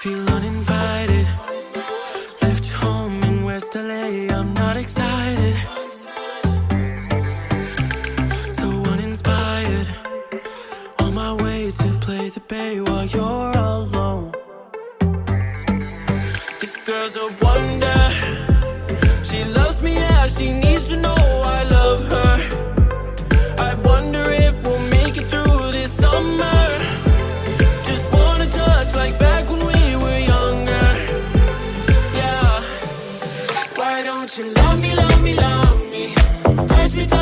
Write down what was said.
Feel uninvited. Left home in West LA, I'm not excited. So uninspired. On my way to play the bay while you're alone. This girl's a wonder. She loves me, yeah, she needs to know I love her. I wonder if we'll make it through this summer. Just wanna touch like back when we were younger. Yeah. Why don't you love me, love me, love me? Touch me, touch